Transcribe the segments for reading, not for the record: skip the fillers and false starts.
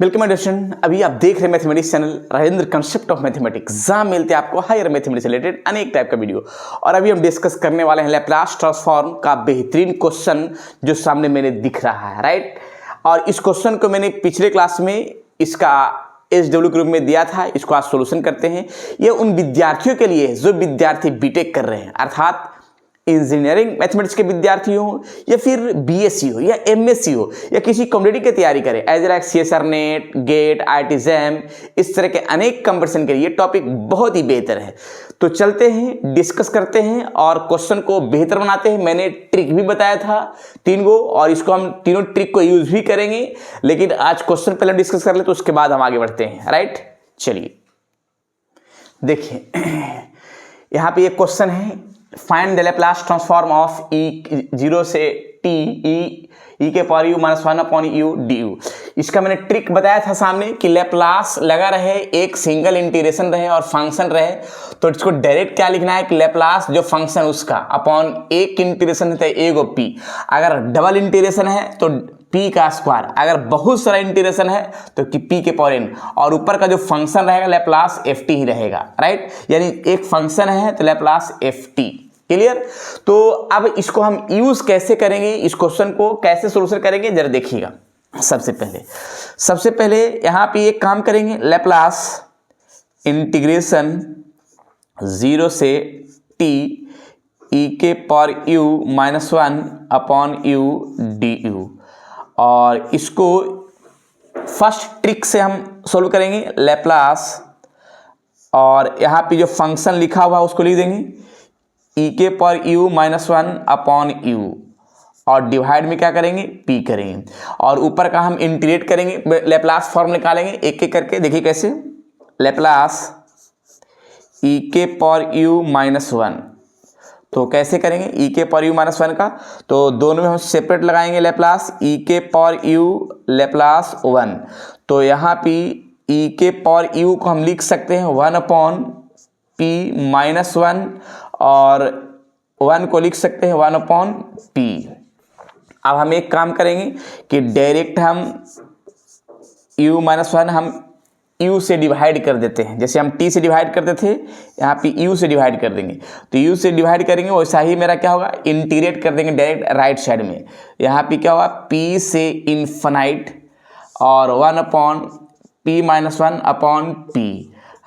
Welcome addition. अभी आप देख रहे हैं mathematics channel Rajendra concept of mathematics, जहाँ मिलते हैं आपको हायर मैथमेटिक्स रिलेटेड अनेक टाइप का वीडियो। और अभी हम डिस्कस करने वाले हैं लैप्लास ट्रांसफॉर्म का बेहतरीन क्वेश्चन जो सामने मैंने दिख रहा है, राइट। और इस क्वेश्चन को मैंने पिछले क्लास में इसका SW के रूप में दिया था। इसको आज सोल्यूशन करते हैं। ये उन विद्यार्थियों के लिए जो विद्यार्थी बीटेक कर रहे हैं, अर्थात इंजीनियरिंग मैथमेटिक्स के विद्यार्थी हो या फिर BSc हो या MSc हो या किसी कॉम्पिटिटिव की तैयारी करें, as like CSR NET, GATE, IIT JAM, इस तरह के अनेक कंपटीशन के लिए टॉपिक बहुत ही बेहतर है। तो चलते हैं, डिस्कस करते हैं और क्वेश्चन को बेहतर बनाते हैं। मैंने ट्रिक भी बताया था 3 गो, और इसको हम तीनों ट्रिक को यूज भी करेंगे, लेकिन आज क्वेश्चन पहले डिस्कस कर ले तो उसके बाद हम आगे बढ़ते हैं, राइट। चलिए देखिए, यहाँ पे एक क्वेश्चन है, find the Laplace transform of E0 से T e के power u minus 1 upon u du। इसका मैंने ट्रिक बताया था सामने कि लैप्लास लगा रहे, एक सिंगल इंटीग्रेशन रहे और फंक्शन रहे, तो इसको डायरेक्ट क्या लिखना है कि लैप्लास जो फंक्शन उसका अपॉन एक इंटीग्रेशन है ए गो p। अगर डबल इंटीग्रेशन है तो p का स्क्वायर, अगर बहुत सारा इंटीग्रेशन है तो कि p के पावर n, और ऊपर का जो फंक्शन रहेगा लैप्लास ft ही रहेगा, राइट। यानी एक फंक्शन है तो लैप्लास ft। क्लियर। तो अब इसको हम यूज कैसे करेंगे, इस क्वेश्चन को कैसे सोल्यूशन करेंगे जरा देखिएगा। सबसे पहले यहां पे एक काम करेंगे, लैप्लास इंटीग्रेशन 0 से t e के power u minus 1 upon u du, और इसको फर्स्ट ट्रिक से हम सोल्व करेंगे। लैप्लास और यहाँ पे जो फंक्शन लिखा हुआ है उसको लिख देंगे e के power u minus 1 upon u, और डिवाइड में क्या करेंगे p करेंगे, और ऊपर का हम इंटीग्रेट करेंगे, लैप्लास फॉर्म निकालेंगे एक एक करके। देखिए कैसे, लैप्लास e के पावर u माइनस 1, तो कैसे करेंगे e के पावर u माइनस 1 का, तो दोनों में हम सेपरेट लगाएंगे लैप्लास e के पावर u लैप्लास 1। तो यहाँ पे e के पावर u को हम लिख सकते हैं 1 अपॉन p माइनस 1, और 1 को लिख सकते हैं 1 अपॉन p। अब हम एक काम करेंगे कि डायरेक्ट हम u माइनस 1 हम u से डिवाइड कर देते हैं, जैसे हम t से डिवाइड करते थे, यहाँ पे u से डिवाइड कर देंगे। तो u से डिवाइड करेंगे वैसा ही मेरा क्या होगा, इंटीग्रेट कर देंगे डायरेक्ट राइट साइड में। यहाँ पे क्या होगा, p से इन्फिनाइट और 1 upon p minus 1 upon p,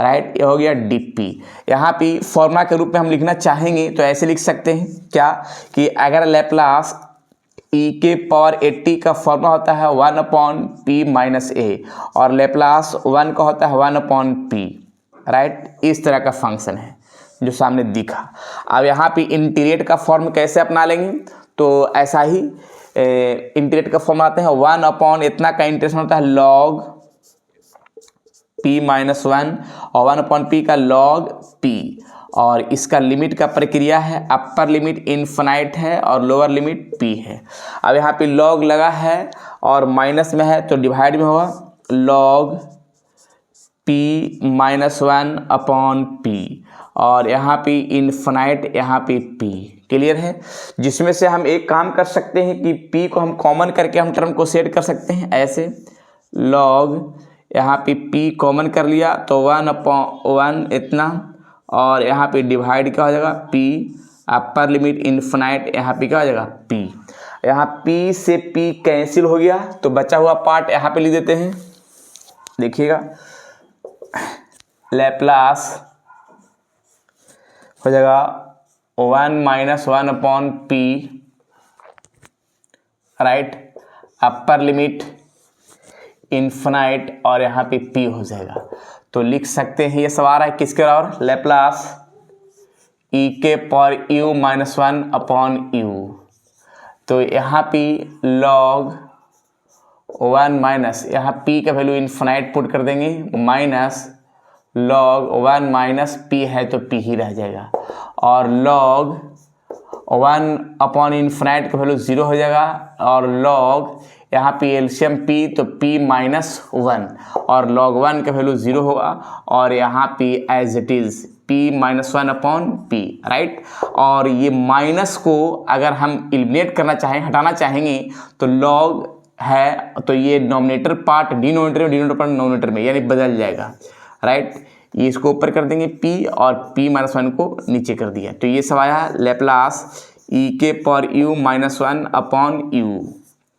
right. ये हो गया dp। यहाँ पे फॉर्मूला के रूप में हम लिखना चाहेंगे तो ऐसे लिख सकते हैं क्या, कि अगर लैप्लास e के पावर 80 का फॉर्मूला होता है 1 अपॉन p माइनस a, और लैप्लास 1 का होता है 1 अपॉन p, राइट। इस तरह का फंक्शन है जो सामने दिखा। अब यहाँ पे इंटीग्रेट का फॉर्म कैसे अपना लेंगे, तो ऐसा ही इंटीग्रेट का फॉर्म आते हैं 1 अपॉन इतना का इंटीग्रेशन होता है लॉग p माइनस 1, और 1 अपॉन p का लॉग p, और इसका लिमिट का प्रक्रिया है, अपर लिमिट इन्फिनाइट है और लोअर लिमिट p है। अब यहाँ पे लॉग लगा है और माइनस में है तो डिवाइड में होगा log p minus 1 upon p, और यहाँ पे इन्फिनाइट, यहाँ पे p। क्लियर है। जिसमें से हम एक काम कर सकते हैं कि p को हम कॉमन करके हम टर्म को सेट कर सकते हैं ऐसे, लॉग यहाँ पे p कॉमन कर लिया तो 1 अपॉन 1 इतना, और यहाँ पे डिवाइड क्या हो जाएगा p, अपर लिमिट इन्फिनाइट, यहाँ पे क्या हो जाएगा p। यहाँ p से p कैंसिल हो गया तो बचा हुआ पार्ट यहाँ पे लिख देते हैं। देखिएगा, लैप्लास हो जाएगा 1 minus 1 upon p, right, upper limit infinite, और यहाँ पे p हो जाएगा। तो लिख सकते हैं, ये सवाल है किसके बराबर, लैप्लास e के power u minus 1 upon u। तो यहाँ पे लॉग 1 माइनस, यहाँ p का वैल्यू इन्फिनाइट पुट कर देंगे, माइनस लॉग 1 माइनस p है तो p ही रह जाएगा, और लॉग 1 अपॉन इन्फिनाइट का वैल्यू 0 हो जाएगा, और लॉग यहाँ पे एलसीएम p तो p माइनस 1, और लॉग 1 का वैल्यू 0 होगा, और यहाँ पे as it is p minus 1 upon p, right. और ये माइनस को अगर हम एलिमिनेट करना चाहें, हटाना चाहेंगे, तो लॉग है तो ये नॉमिनेटर पार्ट डिनोमिनेटर में, डिनोमिनेटर पार्ट नॉमिनेटर में, यानी बदल जाएगा, राइट। ये इसको ऊपर कर देंगे p और p माइनस वन को नीचे कर दिया, तो ये सब आया लेप्लास e के power u minus one upon u।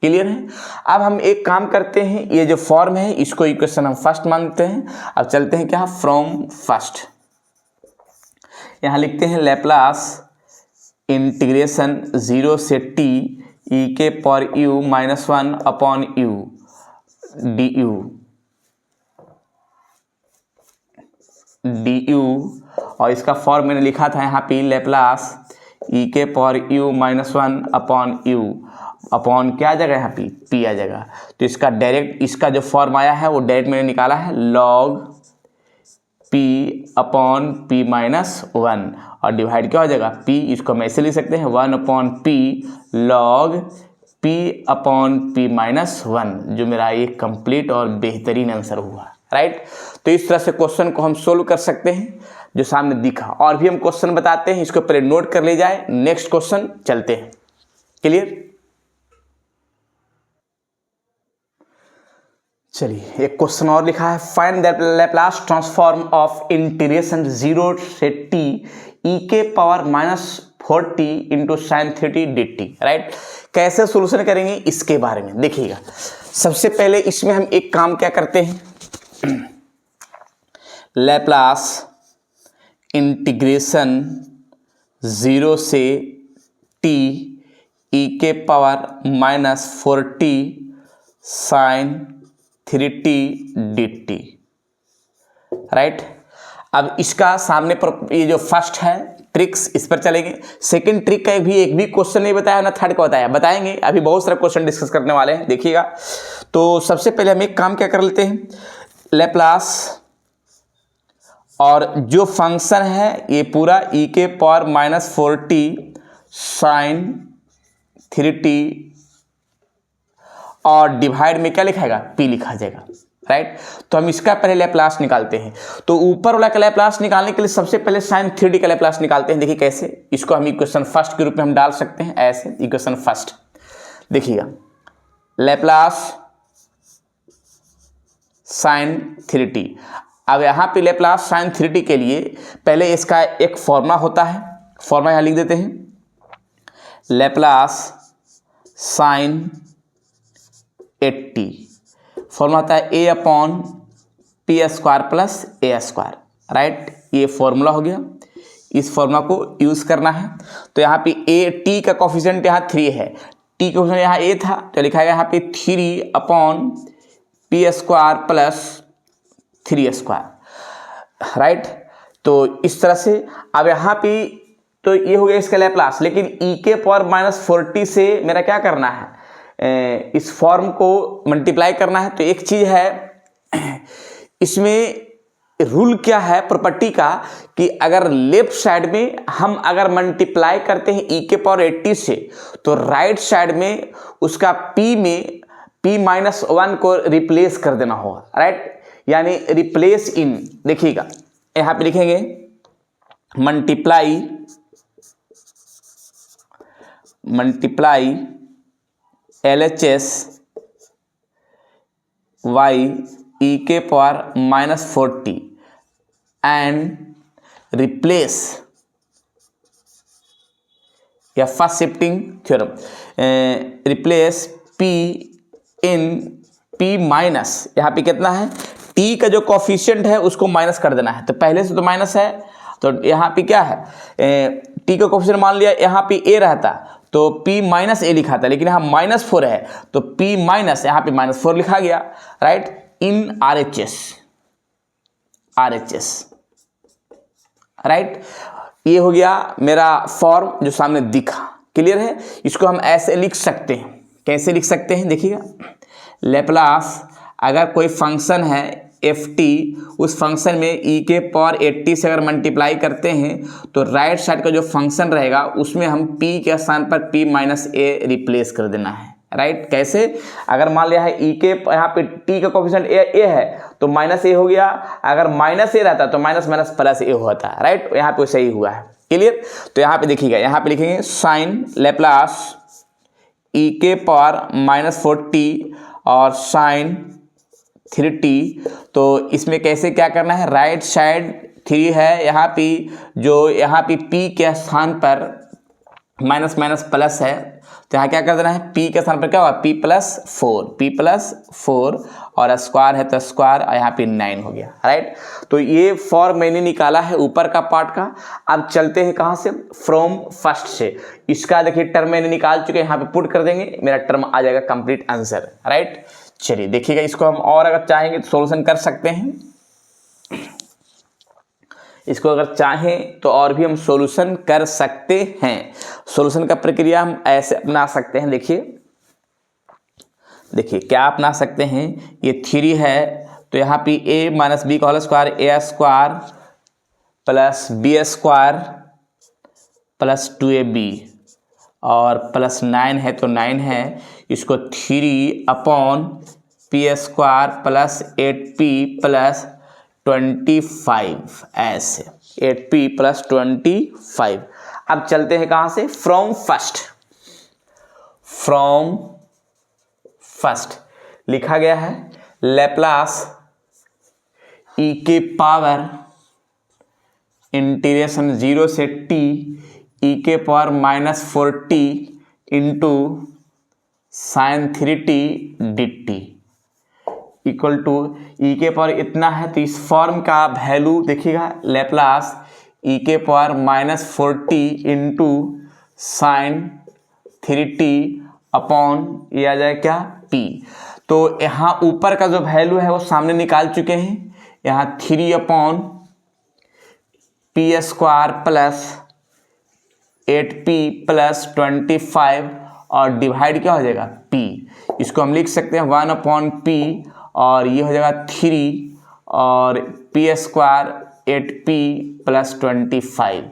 Clear है। अब हम एक काम करते हैं, ये जो फॉर्म है इसको इक्वेशन हम फर्स्ट मानते हैं। अब चलते हैं क्या, फ्रॉम फर्स्ट। यहाँ लिखते हैं लेप्लास इंटीग्रेशन 0 से t e के power u minus one upon u du, और इसका फॉर्म मैंने लिखा था यहाँ पे लेप्लास e के power u minus one upon u, upon क्या आ जाएगा यहाँ पे p आ जाएगा। तो इसका डायरेक्ट, इसका जो फॉर्म आया है वो डायरेक्ट मैंने निकाला है log p upon p minus one, और डिवाइड क्या हो जाएगा p, इसको हम ऐसे लिख सकते हैं 1 upon p log p upon p minus one, जो मेरा एक कंप्लीट और बेहतरीन आंसर हुआ, राइट। तो इस तरह से क्वेश्चन को हम सोल्व कर सकते हैं जो सामने दिखा। और भी हम क्वेश्चन बताते हैं, इसको पहले नोट कर ले जाए, नेक्स्ट क्वेश्चन चलते हैं। क्लियर। चलिए एक क्वेश्चन और लिखा है, find the Laplace transform of integration 0 से t e के power minus 4t into sine 3t dt, right. कैसे सोल्यूशन करेंगे इसके बारे में देखिएगा। सबसे पहले इसमें हम एक काम क्या करते हैं, लैप्लास इंटीग्रेशन 0 से t e के power minus 4t sine 3t dt, right. अब इसका सामने पर ये जो फर्स्ट है ट्रिक्स, इस पर चलेंगे। सेकंड ट्रिक का एक भी क्वेश्चन नहीं बताया ना थर्ड का बताया, बताएंगे। अभी बहुत सारे क्वेश्चन डिस्कस करने वाले हैं, देखिएगा। तो सबसे पहले हम एक काम क्या कर लेते हैं, लैप्लास और जो फंक्शन है ये पूरा e के power minus 4t sine 3t, और डिवाइड में क्या लिखाएगा p लिखा जाएगा, राइट। तो हम इसका पहले लैप्लास निकालते हैं। तो ऊपर वाला का लैप्लास निकालने के लिए सबसे पहले साइन 3t का लैप्लास निकालते हैं। देखिए कैसे, इसको हम इक्वेशन फर्स्ट के रूप में हम डाल सकते हैं, ऐसे इक्वेशन फर्स्ट। देखिएगा लैप्लास साइन 3t। अब यहाँ पे लैप्लास साइन 3t के लिए पहले इसका एक फॉर्मूला होता है, फॉर्मूला यहाँ लिख देते हैं, लैप्लास साइन 8t। फॉर्मूला होता है a upon p square plus a square, right. ये फॉर्मूला हो गया, इस फॉर्मूला को यूज़ करना है। तो यहाँ पे t का कोफिशिएंट यहाँ 3 है, t का कोफिशिएंट यहाँ a था, तो लिखा है यहाँ पे 3 upon p square plus 3 square, right. तो इस तरह से अब यहाँ पे तो ये हो गया इसका लैप्लास। लेकिन e के पावर माइनस 4t से मेरा क्या करना है, इस फॉर्म को मल्टीप्लाई करना है। तो एक चीज़ है इसमें, रूल क्या है प्रॉपर्टी का, कि अगर लेफ्ट साइड में हम अगर मल्टीप्लाई करते हैं e के पावर 80 से, तो राइट साइड में उसका p में p माइनस 1 को रिप्लेस कर देना होगा, राइट। यानी रिप्लेस इन, देखिएगा यहाँ पे लिखेंगे मल्टीप्लाई LHS y e के power minus 4t and replace, या first shifting theorem, replace p in p minus, यहाँ पे कितना है t का जो कोफिशिएंट है उसको माइनस कर देना है। तो पहले से तो माइनस है, तो यहाँ पे क्या है, t का कोफिशिएंट मान लिया यहाँ पे a रहता तो p माइनस ए लिखा था, लेकिन यहाँ माइनस 4 है तो p माइनस, यहाँ पे माइनस 4 लिखा गया, राइट। इन RHS, राइट। ये हो गया मेरा फॉर्म जो सामने दिखा, क्लियर है। इसको हम ऐसे लिख सकते हैं, कैसे लिख सकते हैं देखिएगा, लैप्लास अगर कोई फंक्शन है ft, उस फंक्शन में e के पावर 80 से अगर मल्टीप्लाई करते हैं तो राइट साइड का जो फंक्शन रहेगा उसमें हम p के स्थान पर p माइनस ए रिप्लेस कर देना है, राइट। कैसे, अगर मान लिया है e के यहाँ पे t का कोफिशिएंट a है तो माइनस ए हो गया, अगर माइनस ए रहता तो माइनस माइनस प्लस ए होता, राइट। यहाँ पे सही हुआ है, क्लियर। तो यहाँ पे देखिएगा, यहाँ पे लिखेंगे साइन लैप्लास ई के पावर -4t और साइन 3t। तो इसमें कैसे क्या करना है, राइट साइड 3 है, यहाँ पे जो यहाँ पे p के स्थान पर माइनस माइनस प्लस है, तो यहाँ क्या कर देना है, p के स्थान पर क्या होगा, p+4 और स्क्वायर है तो स्क्वायर, और यहाँ पे 9 हो गया, राइट। तो ये फॉर्म मैंने निकाला है ऊपर का पार्ट का। अब चलते हैं कहाँ से, फ्रॉम फर्स्ट से। इसका देखिए टर्म मैंने निकाल चुके हैं, यहाँ पे पुट कर देंगे, मेरा टर्म आ जाएगा कंप्लीट आंसर, राइट। चलिए देखिएगा, इसको हम और अगर चाहेंगे तो सोल्यूशन कर सकते हैं, इसको अगर चाहें तो और भी हम सॉल्यूशन कर सकते हैं। सॉल्यूशन का प्रक्रिया हम ऐसे अपना सकते हैं, देखिए क्या अपना सकते हैं, ये 3 है तो यहाँ पे a माइनस बी का whole square, A square plus B square plus 2ab और प्लस 9 है तो 9 है, इसको 3 upon p square plus 8p plus 25 ऐसे 8p प्लस 25। अब चलते हैं कहाँ से, फ्रॉम फर्स्ट लिखा गया है लैप्लास ई के पावर इंटीग्रेशन 0 से t ई के power -4t into sine 3t dt equal to e के पावर इतना है। तो इस फॉर्म का वैल्यू देखिएगा, लैप्लास ई के power -4t into sine 3t upon ये आ जाए क्या, p। तो यहाँ ऊपर का जो वैल्यू है वो सामने निकाल चुके हैं, यहाँ 3 upon p square plus 8p plus 25 और डिवाइड क्या हो जाएगा, p। इसको हम लिख सकते हैं 1 अपॉन p और ये हो जाएगा 3 और पी स्क्वायर 8p प्लस 25।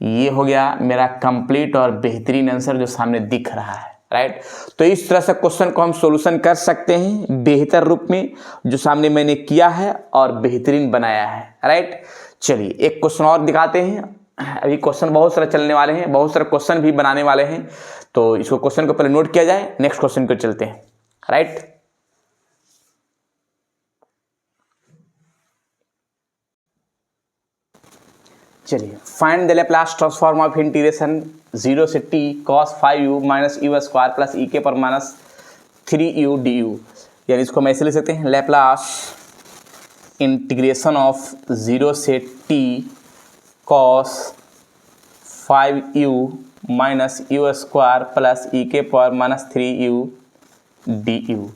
ये हो गया मेरा कंप्लीट और बेहतरीन आंसर जो सामने दिख रहा है, राइट। तो इस तरह से क्वेश्चन को हम सॉल्यूशन कर सकते हैं बेहतर रूप में, जो सामने मैंने किया है और बेहतरीन बनाया है, राइट। चलिए एक क्वेश्चन और दिखाते हैं। अभी क्वेश्चन बहुत सारे चलने वाले हैं, बहुत सारे क्वेश्चन भी बनाने वाले हैं, तो इसको क्वेश्चन को पहले नोट किया जाए, नेक्स्ट क्वेश्चन को चलते हैं, राइट। चलिए find the Laplace transform of integration 0 से t cos 5u minus u square plus e के पर माइनस 3u du। यानी इसको हम ऐसे लिख सकते हैं, लैप्लास इंटीग्रेशन ऑफ 0 से t cos 5u minus u square plus e के पावर माइनस 3u du।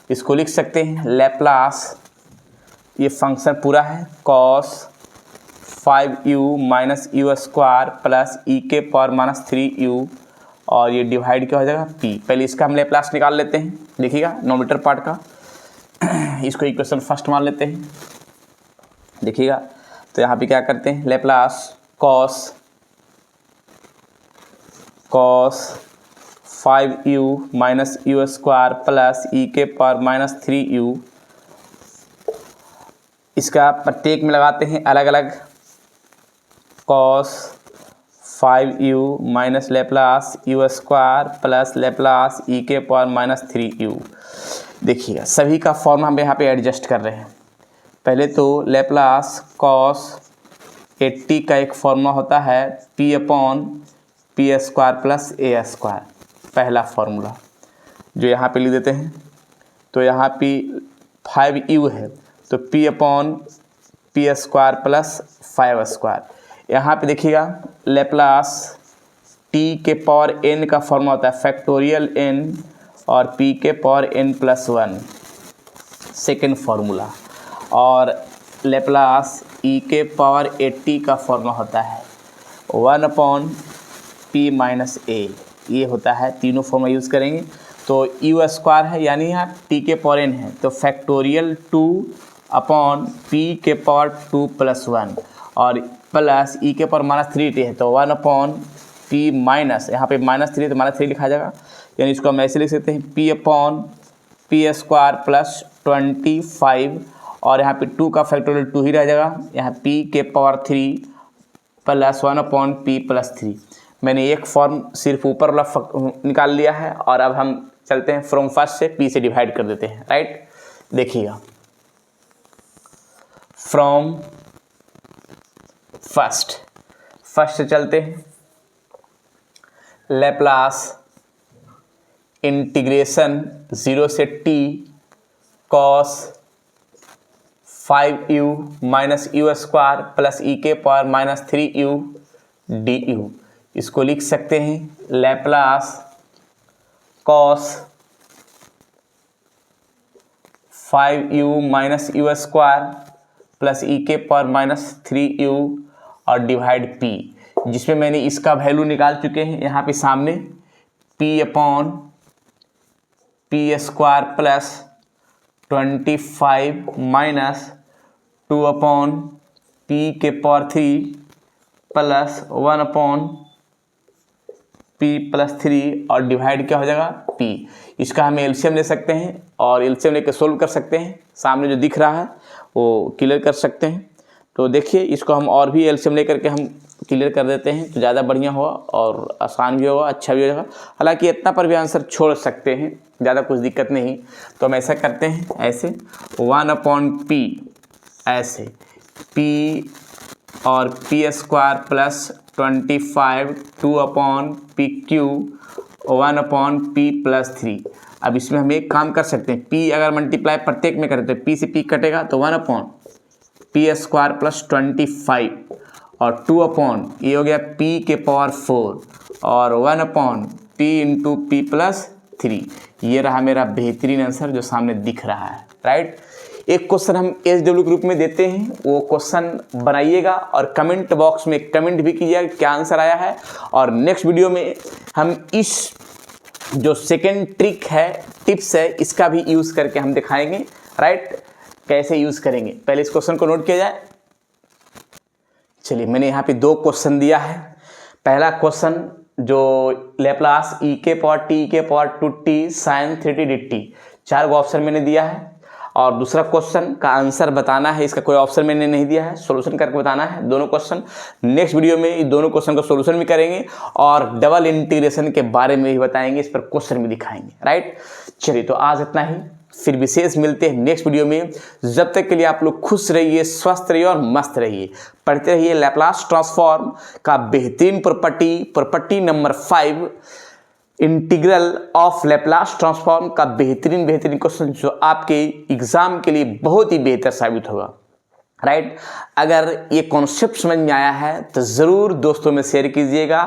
इसको लिख सकते हैं लैप्लास, ये फंक्शन पूरा है, cos 5u minus u square plus e के पावर माइनस 3u और ये डिवाइड क्या हो जाएगा, p। पहले इसका हम लैप्लास निकाल लेते हैं, देखिएगा नोमीटर पार्ट का, इसको इक्वेशन फर्स्ट मान लेते हैं, देखिएगा। तो यहाँ पे क्या करते हैं, Laplace cos 5u minus u square plus e के पावर माइनस 3u, इसका प्रत्येक में लगाते हैं अलग अलग, cos 5u minus Laplace u square plus Laplace e के पावर माइनस 3u। देखिएगा सभी का फॉर्म हम यहाँ पे एडजस्ट कर रहे हैं। पहले तो लैप्लास cos 80 का एक फॉर्मूला होता है p upon p square plus a square, पहला फॉर्मूला जो यहाँ पे लिख देते हैं। तो यहाँ पे 5u है तो p upon p square plus 5 square. यहाँ पे देखिएगा लैप्लास t के पावर n का फॉर्मूला होता है फैक्टोरियल n और p के पावर n+1 सेकेंड फार्मूला, और लैप्लास e के पावर 80 का फॉर्मूला होता है 1 अपॉन p माइनस a, ये होता है, तीनों फॉर्मूला यूज़ करेंगे। तो यू स्क्वायर है यानी यहाँ t के पावर n है तो फैक्टोरियल 2 अपॉन p के पावर 2+1 और प्लस ई के पावर माइनस 3t है तो 1 अपॉन p माइनस, यहाँ पे -3 तो -3 लिखा जाएगा, यानी इसको हम ऐसे लिख सकते हैं p upon p square plus 25 और यहाँ पे 2 का फैक्टोरियल 2 ही रह जाएगा, यहाँ p के power 3 plus 1 upon p plus 3। मैंने एक फॉर्म सिर्फ ऊपर वाला निकाल लिया है और अब हम चलते हैं फ्रॉम फर्स्ट से पी से डिवाइड कर देते हैं, राइट। देखिएगा, फ्रॉम फर्स्ट से चलते हैं, लैप्लास इंटीग्रेशन 0 से t cos 5u minus u square plus e के पावर माइनस 3u du। इसको लिख सकते हैं Laplace cos 5u minus u square plus e के पावर माइनस 3u और डिवाइड p, जिसमें मैंने इसका वैल्यू निकाल चुके हैं यहाँ पे सामने, p upon p square plus 25 minus 2 upon p के power 3 plus 1 upon p plus 3 और डिवाइड क्या हो जाएगा p। इसका हम एलसीएम ले सकते हैं और एलसीएम लेकर सोल्व कर सकते हैं। सामने जो दिख रहा है वो क्लियर कर सकते हैं। तो देखिए, इसको हम और भी एलसीएम लेकर के हम क्लियर कर देते हैं तो ज़्यादा बढ़िया होगा और आसान भी होगा, अच्छा भी हो जाएगा। हालांकि इतना पर भी आंसर छोड़ सकते हैं, ज़्यादा कुछ दिक्कत नहीं। तो हम ऐसा करते हैं, ऐसे 1 अपॉन पी, ऐसे पी और P square plus 25 2 upon P Q 1 upon p plus 3। अब इसमें हम एक काम कर सकते हैं, पी अगर मल्टीप्लाई प्रत्येक में करते हैं, पी से पी कटेगा तो 1 अपॉन पी स्क्वायर प्लस 25 और 2 अपॉन ये हो गया पी के पावर 4 और 1 upon P into P plus 3। ये रहा मेरा बेहतरीन आंसर जो सामने दिख रहा है, राइट। एक क्वेश्चन हम SW के रूप में देते हैं, वो क्वेश्चन बनाइएगा और कमेंट बॉक्स में कमेंट भी कीजिएगा क्या आंसर आया है। और नेक्स्ट वीडियो में हम इस जो सेकेंड ट्रिक है, टिप्स है, इसका भी यूज़ करके हम दिखाएंगे, राइट, कैसे यूज़ करेंगे। पहले इस क्वेश्चन को नोट किया जाए। चलिए, मैंने यहाँ पे 2 क्वेश्चन दिया है। पहला क्वेश्चन जो लैप्लास e के पावर t के power 2t sin 3t dt, 4 गो ऑप्शन मैंने दिया है। और दूसरा क्वेश्चन का आंसर बताना है, इसका कोई ऑप्शन मैंने नहीं दिया है, सॉल्यूशन करके बताना है दोनों क्वेश्चन। नेक्स्ट वीडियो में ये दोनों क्वेश्चन का सॉल्यूशन भी करेंगे और डबल इंटीग्रेशन के बारे में भी बताएंगे, इस पर क्वेश्चन भी दिखाएंगे, राइट। चलिए, तो आज इतना ही, फिर विशेष मिलते हैं नेक्स्ट वीडियो में। जब तक के लिए आप लोग खुश रहिए, स्वस्थ रहिए और मस्त रहिए। पढ़ते रहिए लैप्लास ट्रांसफॉर्म का बेहतरीन property number 5, integral of Laplace transform का बेहतरीन क्वेश्चन जो आपके एग्जाम के लिए बहुत ही बेहतर साबित होगा, राइट। अगर ये कॉन्सेप्ट समझ में आया है तो ज़रूर दोस्तों में शेयर कीजिएगा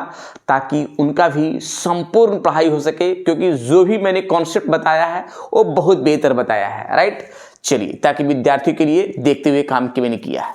ताकि उनका भी संपूर्ण पढ़ाई हो सके, क्योंकि जो भी मैंने कॉन्सेप्ट बताया है वो बहुत बेहतर बताया है, राइट। चलिए, ताकि विद्यार्थियों के लिए देखते हुए काम के मैंने किया है।